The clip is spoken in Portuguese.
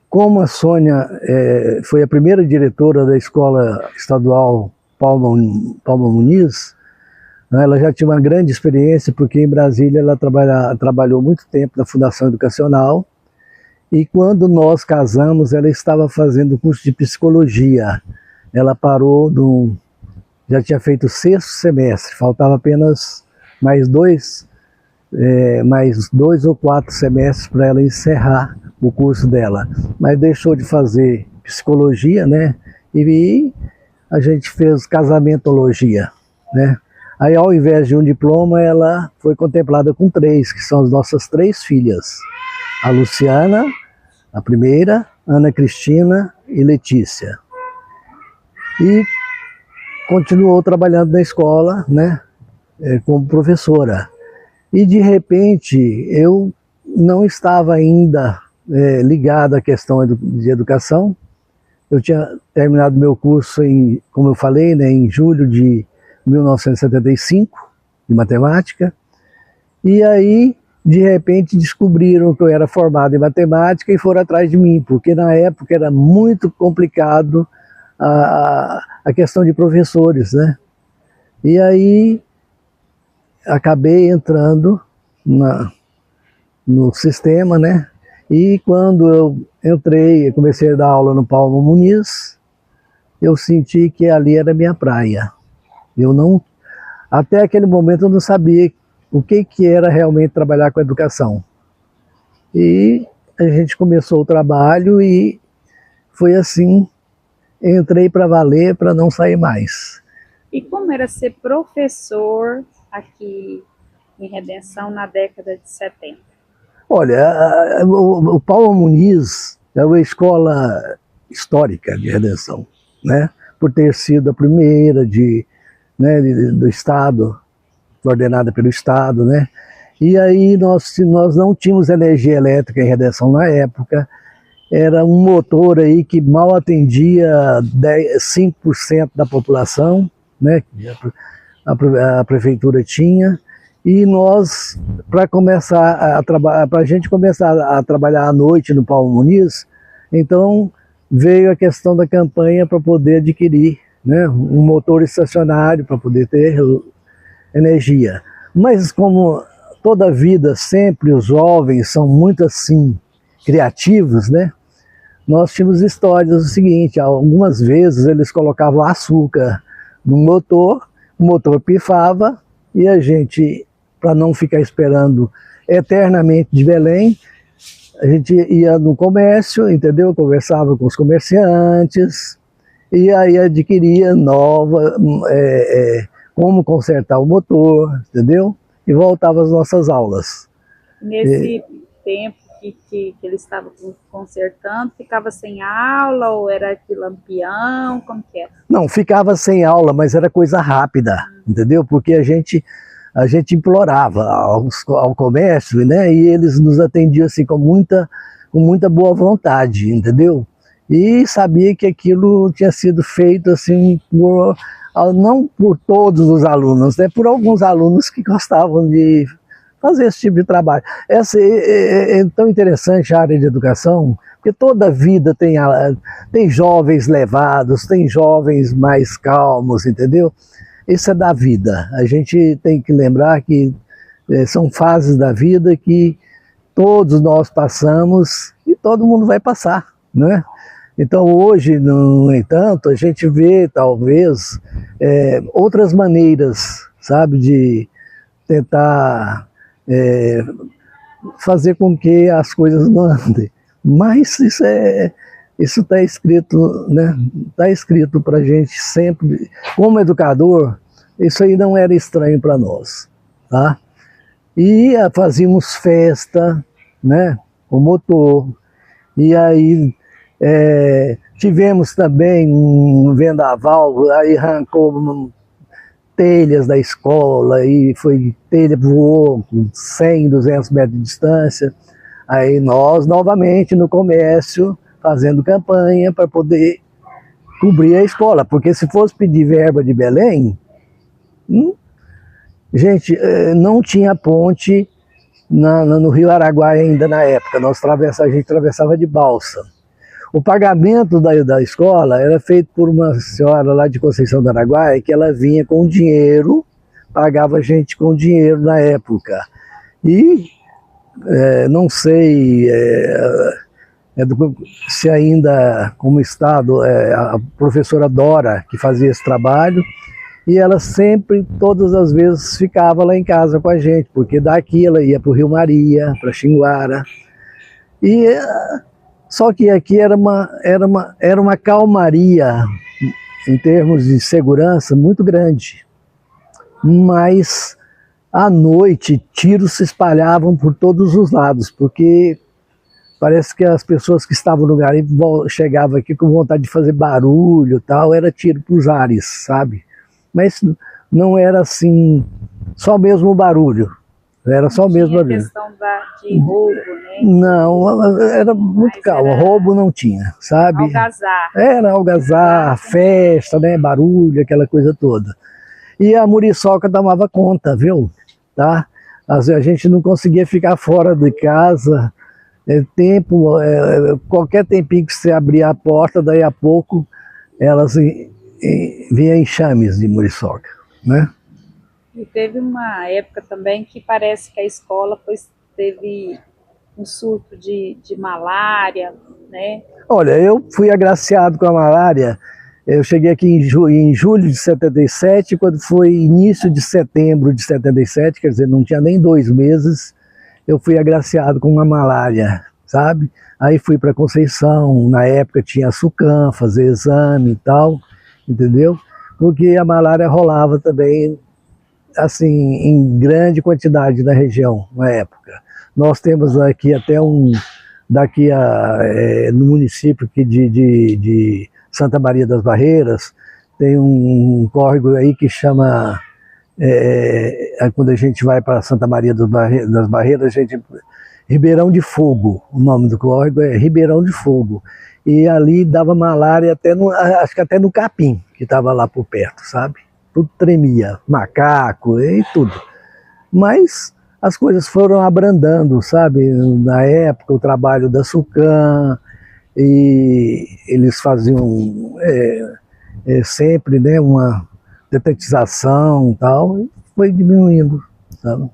Como a Sônia foi a primeira diretora da Escola Estadual Palma Muniz, né, ela já tinha uma grande experiência, porque em Brasília ela trabalhou muito tempo na Fundação Educacional, e quando nós casamos, ela estava fazendo curso de psicologia. Ela parou, já tinha feito o 6º semestre, faltava apenas mais dois ou 4 semestres para ela encerrar o curso dela, mas deixou de fazer psicologia, né? E a gente fez casamentologia, né? Aí, ao invés de um diploma, ela foi contemplada com 3, que são as nossas 3 filhas: a Luciana, a primeira, Ana Cristina e Letícia. E continuou trabalhando na escola, né? Como professora. E de repente eu não estava ainda ligado à questão de educação. Eu tinha terminado meu curso, como eu falei, né, em julho de 1975, de matemática. E aí, de repente, descobriram que eu era formado em matemática e foram atrás de mim, porque na época era muito complicado a questão de professores, né? E aí acabei entrando no sistema, né? E quando eu entrei, comecei a dar aula no Palma Muniz, eu senti que ali era a minha praia. Até aquele momento eu não sabia o que era realmente trabalhar com educação. E a gente começou o trabalho e foi assim, entrei para valer, para não sair mais. E como era ser professor aqui em Redenção na década de 70? Olha, o Palma Muniz é uma escola histórica de Redenção, né? Por ter sido a primeira do Estado, coordenada pelo Estado, né? E aí nós não tínhamos energia elétrica em Redenção na época, era um motor aí que mal atendia 5% da população, né? A prefeitura tinha. E nós, para a gente começar a trabalhar à noite no Palma Muniz, então veio a questão da campanha para poder adquirir, né, um motor estacionário para poder ter energia. Mas como toda a vida, sempre os jovens são muito assim, criativos, né? Nós tínhamos histórias do seguinte: algumas vezes eles colocavam açúcar no motor, o motor pifava e a gente, para não ficar esperando eternamente de Belém, a gente ia no comércio, entendeu? Conversava com os comerciantes e aí adquiria como consertar o motor, entendeu? E voltava às nossas aulas. Nesse tempo que ele estava consertando, ficava sem aula ou era de lampião? Como que era? Não, ficava sem aula, mas era coisa rápida, entendeu? Porque a gente implorava ao comércio, né? E eles nos atendiam assim com muita boa vontade, entendeu? E sabia que aquilo tinha sido feito assim não por todos os alunos, né? Por alguns alunos que gostavam de fazer esse tipo de trabalho. É tão interessante a área de educação, porque toda vida tem jovens levados, tem jovens mais calmos, entendeu? Isso é da vida. A gente tem que lembrar que são fases da vida que todos nós passamos e todo mundo vai passar, né? Então hoje, no entanto, a gente vê talvez outras maneiras, sabe, de tentar fazer com que as coisas não andem. Mas isso está escrito, né? Está escrito para a gente sempre. Como educador, isso aí não era estranho para nós, tá? E fazíamos festa, né? Com motor. E aí tivemos também um vendaval, aí arrancou telhas da escola, e telha voou com 100, 200 metros de distância. Aí nós, novamente, no comércio, fazendo campanha para poder cobrir a escola, porque se fosse pedir verba de Belém, gente, não tinha ponte no Rio Araguaia ainda na época. A gente atravessava de balsa. O pagamento da escola era feito por uma senhora lá de Conceição do Araguaia, que ela vinha com dinheiro, pagava a gente com dinheiro na época. E não sei se ainda como Estado, a professora Dora que fazia esse trabalho, e ela sempre, todas as vezes, ficava lá em casa com a gente, porque daqui ela ia para o Rio Maria, para Xinguara. E só que aqui era uma calmaria, em termos de segurança, muito grande. Mas, à noite, tiros se espalhavam por todos os lados, porque parece que as pessoas que estavam no garimpo chegavam aqui com vontade de fazer barulho e tal, era tiro para os ares, sabe? Mas não era assim, só mesmo o barulho. Era só mesmo barulho. Questão de roubo, né? Não, era muito calmo. Roubo não tinha, sabe? Algazarra. Era algazarra, festa, né? Barulho, aquela coisa toda. E a muriçoca tomava conta, viu? Tá? A gente não conseguia ficar fora de casa. Qualquer tempinho que você abria a porta, daí a pouco elas vinha enxames de muriçoca, né? E teve uma época também que parece que a escola teve um surto de malária, né? Olha, eu fui agraciado com a malária. Eu cheguei aqui em julho de 77, quando foi início de setembro de 77, quer dizer, não tinha nem 2 meses, eu fui agraciado com uma malária, sabe? Aí fui para Conceição, na época tinha Sucam, fazer exame e tal, entendeu? Porque a malária rolava também, assim, em grande quantidade na região, na época. Nós temos aqui até no município aqui de Santa Maria das Barreiras, tem um córrego aí que chama, quando a gente vai para Santa Maria das Barreiras, Ribeirão de Fogo, o nome do córrego é Ribeirão de Fogo. E ali dava malária acho que até no capim, que estava lá por perto, sabe? Tudo tremia, macaco e tudo. Mas as coisas foram abrandando, sabe? Na época, o trabalho da Sucam, e eles faziam sempre, né, uma detetização e tal, e foi diminuindo, sabe?